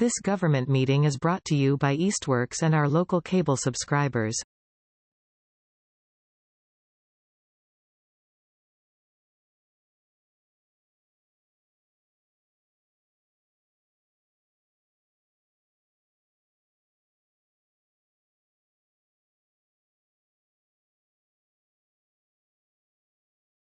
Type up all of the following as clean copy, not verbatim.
This government meeting is brought to you by Eastworks and our local cable subscribers.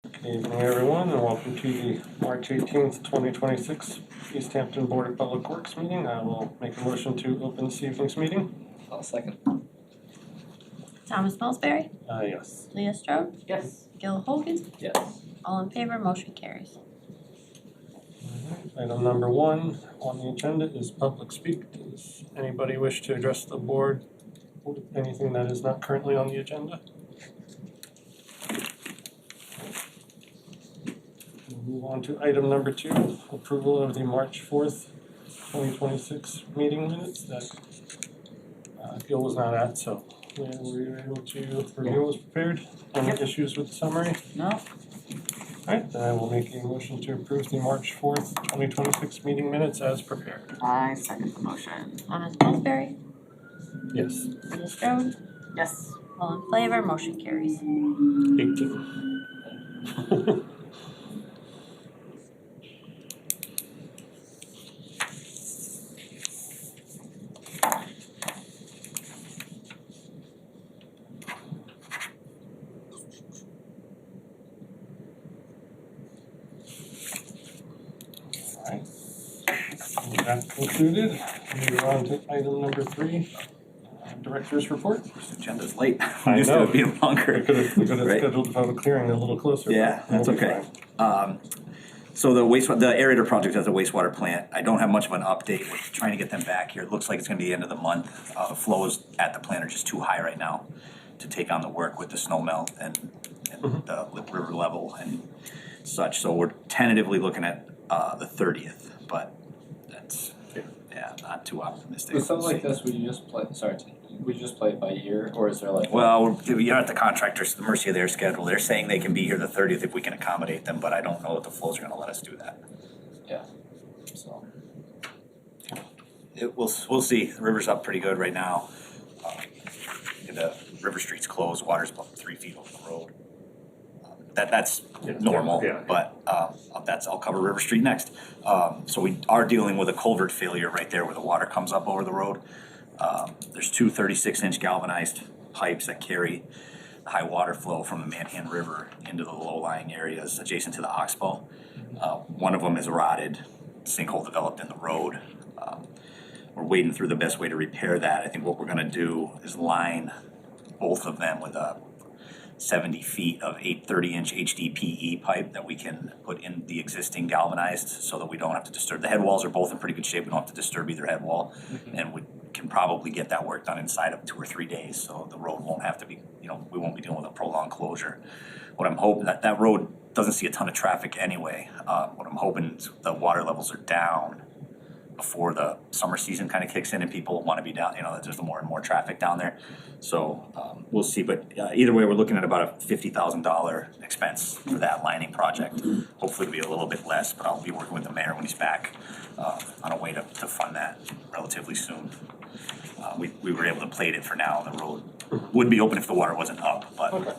Good evening, everyone, and welcome to the March 18th, 2026 Easthampton Board of Public Works meeting. I will make a motion to open this evening's meeting. I'll second. Thomas Pillsbury, Yes. Leah Strode, Yes. Gil Hogan, Yes. all in favor, motion carries. Item number 1 on the agenda is public speak. Does anybody wish to address the board? Anything that is not currently on the agenda? We'll move on to item number 2, approval of the March 4th, 2026 meeting minutes that Gil was not at, so we were able to review what was prepared. Any issues with the summary? No. Alright, then I will make a motion to approve the March 4th, 2026 meeting minutes as prepared. I second the motion. Thomas Pillsbury, Yes. Leah Strode, Yes. all in favor, motion carries. 18. Alright. That concluded. Move on to item number 3, director's report. This agenda's late. I Used know. to be longer. We could have Right. scheduled the public hearing a little closer. Yeah, but that's we'll be okay. fine. So the aerator project has a wastewater plant. I don't have much of an update. We're trying to get them back here. It looks like it's gonna be the end of the month. The flows at the plant are just too high right now to take on the work with the snow melt and the river level and such. So we're tentatively looking at the 30th, but that's, not too optimistic. With something We'll like see. this, would you just play, would you just play it by ear, or is there like? Well, you're at the contractors, the mercy of their schedule. They're saying they can be here the 30th if we can accommodate them, but I don't know if the flows are gonna let us do that. Yeah, so, We'll see. The river's up pretty good right now. The river street's closed, water's about 3 feet over the road. That's normal, yeah. but I'll cover River Street next. So we are dealing with a culvert failure right there where the water comes up over the road. There's 2 36-inch galvanized pipes that carry the high water flow from the Manhan River into the low-lying areas adjacent to the Oxbow. One of them is rotted, sinkhole developed in the road. We're wading through the best way to repair that. I think what we're gonna do is line both of them with a 70 feet of 830-inch HDPE pipe that we can put in the existing galvanized so that we don't have to disturb. The head walls are both in pretty good shape. We don't have to disturb either head wall. And we can probably get that work done inside of 2 or 3 days. So the road won't have to be, we won't be dealing with a prolonged closure. What I'm hoping, that road doesn't see a ton of traffic anyway. What I'm hoping is the water levels are down before the summer season kind of kicks in and people want to be down, there's more and more traffic down there. So we'll see, but either way, we're looking at about a $50,000 expense for that lining project. Hopefully it'll be a little bit less, but I'll be working with the mayor when he's back on a way to fund that relatively soon. We were able to plate it for now. The road would be open if the water wasn't up, but Okay.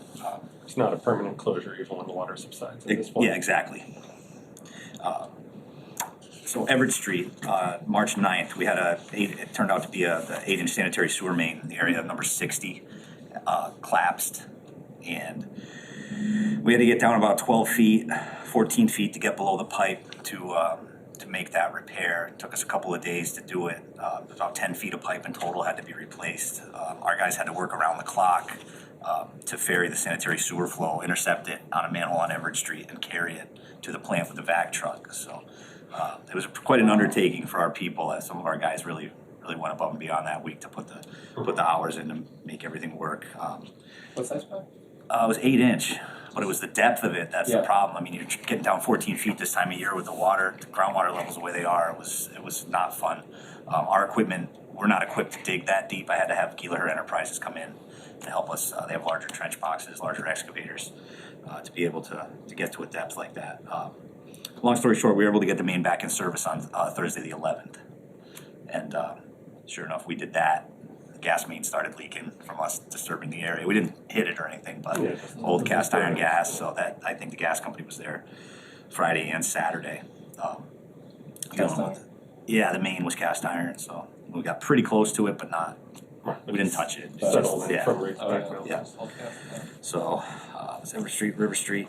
It's not a permanent closure even when the water subsides at this point. yeah, exactly. So Everett Street, March 9th, we had it turned out to be the 8-inch sanitary sewer main in the area of number 60 collapsed. And we had to get down about 12 feet, 14 feet to get below the pipe to make that repair. It took us a couple of days to do it. About 10 feet of pipe in total had to be replaced. Our guys had to work around the clock to ferry the sanitary sewer flow, intercept it on a manhole on Everett Street and carry it to the plant with the vac truck. So it was quite an undertaking for our people, as some of our guys really went above and beyond that week to put the hours in to make everything work. what size pipe? It was 8-inch, but it was the depth of it that's the Yeah. problem. I mean, you're getting down 14 feet this time of year with the groundwater levels the way they are. It was not fun. Our equipment, we're not equipped to dig that deep. I had to have Keeler Enterprises come in to help us. They have larger trench boxes, larger excavators to be able to get to a depth like that. Long story short, we were able to get the main back in service on Thursday the 11th. And sure enough, we did that. The gas main started leaking from us disturbing the area. We didn't hit it or anything, but Yeah, old cast iron gas, so that I think the gas company was there Friday and Saturday. Cast dealing with it. Yeah, the main was cast iron, so we got pretty close to it, but not. We didn't touch it. Settlement Yeah. from Oh, yeah. yeah. So, it's River Street,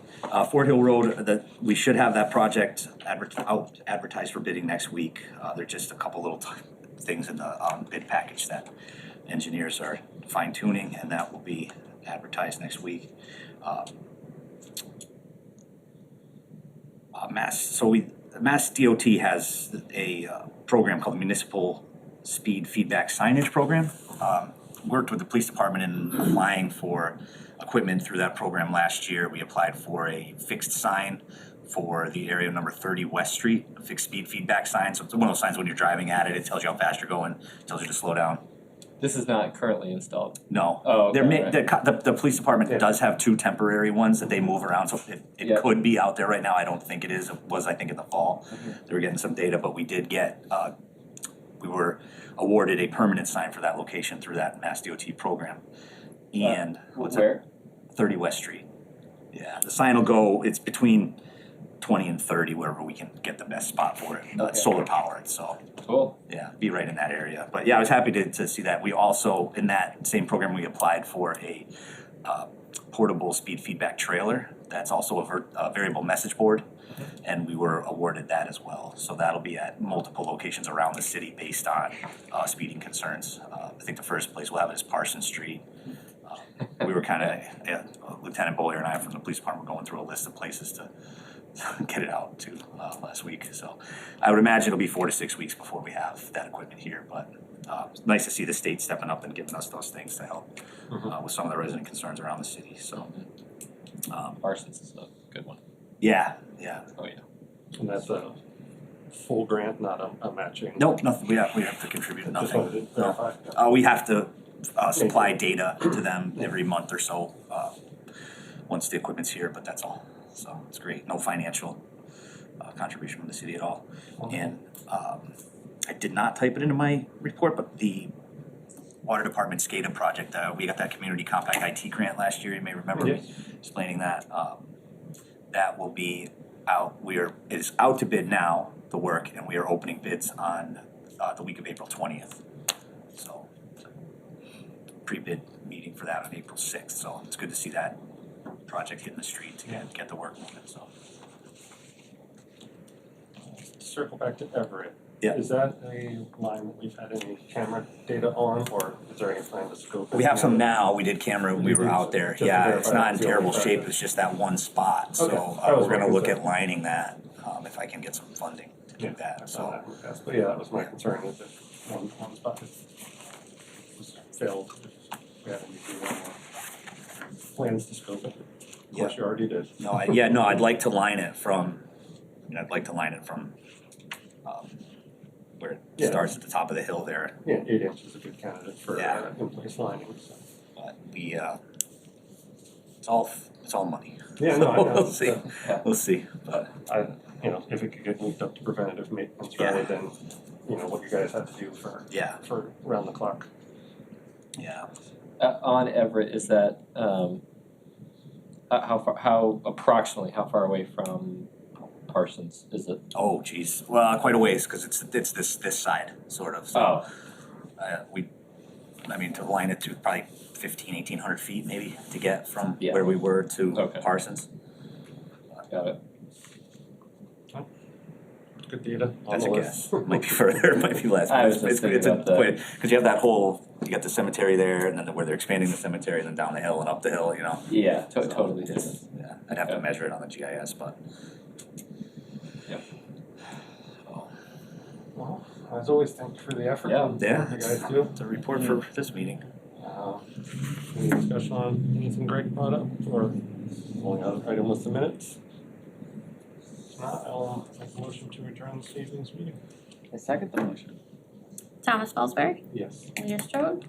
Fort Hill Road, we should have that project advertised for bidding next week. There're just a couple little things in the bid package that engineers are fine tuning, and that will be advertised next week. Mass DOT has a program called the Municipal Speed Feedback Signage Program. Worked with the police department in applying for equipment through that program last year. We applied for a fixed sign for the area number 30 West Street, a fixed speed feedback sign. So it's one of those signs when you're driving at it, it tells you how fast you're going, tells you to slow down. This is not currently installed. No. Oh, okay, The police department Yeah. does have 2 temporary ones that they move around, so it Yeah. could be out there right now. I don't think it is. It was, I think, in the fall. Mm-hmm. They were getting some data, but we did get, we were awarded a permanent sign for that location through that Mass DOT program. And Where? 30 West Street. Yeah, the sign will go, it's between 20 and 30, wherever we can get the best spot for it. It's Okay. solar powered, so. Cool. Yeah, be right in that area. But yeah, I was happy to see that. We also, in that same program, we applied for a portable speed feedback trailer. That's also a variable message board, and we were awarded that as well. So that'll be at multiple locations around the city based on speeding concerns. I think the first place we'll have it is Parsons Street. We were kind of, Lieutenant Bowler and I from the police department were going through a list of places to get it out to last week. So I would imagine it'll be 4 to 6 weeks before we have that equipment here. But it's nice to see the state stepping up and giving us those things to help with some of the resident concerns around the city. So Parsons is a good one. yeah. Oh, yeah. And that's a full grant, not a matching. Nope, nothing. We have to contribute Just nothing. wanted to verify. We have to supply data to them every month or so once the equipment's here, but that's all. So it's great. No financial contribution from the city at all. And I did not type it into my report, but the Water Department SCADA project, we got that Community Compact IT grant last year. You may remember me explaining that. That will be out. It is out to bid now, the work, and we are opening bids on the week of April 20th. So pre-bid meeting for that on April 6th. So it's good to see that project hitting the street to get the work moving. So Circle back to Everett. Yeah. Is that a line that we've had any camera data on, or is there any plan to scope it? we have some now. We did camera when we were out there. Just to Yeah, verify it's not in it's the terrible only shape. project. It's just that one spot. So Okay. I was we're going to wondering look if at lining that if I can get some funding to do I that. saw So that in the past, but yeah, that was my concern, is that one spot was failed. If we had any plans to scope it. Of course, you already did. no, I'd like to line it from. Where it Yeah. starts at the top of the hill there. Yeah, 8 inch is a good candidate for Yeah. in-place lining, so. But it's all money. Yeah, no, I know. We'll see. Yeah. We'll see. But If it could get moved up to preventative maintenance Yeah. rather than, what you guys had to do for round the clock. yeah. On Everett, is that how approximately how far away from Parsons is it? Oh, geez. Well, quite a ways because it's this side sort of. So, to line it to probably 1,800 feet maybe to get from Yeah. where we were to Okay. Parsons. Got it. Good data on That's the a list. guess. Might be further, might be less. I was just thinking about that. Because you have that whole, you got the cemetery there, and then where they're expanding the cemetery, and then down the hill and up the hill. Yeah, So totally it's- different. Yeah, I'd have to Okay. measure it on the GIS, but. Yep. Well, as always, thank you for the effort. Yeah. and Yeah. what you guys do. It's a report for this meeting. Any discussion on anything Greg brought up, or only other item with the minutes? If not, I'll make a motion to adjourn this evening's meeting. I second the motion. Thomas Felsberg, Yes. Leah Strode,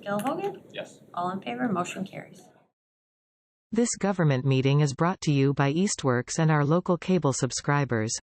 Gil Hogan, Yes. all in favor, motion carries. This government meeting is brought to you by Eastworks and our local cable subscribers.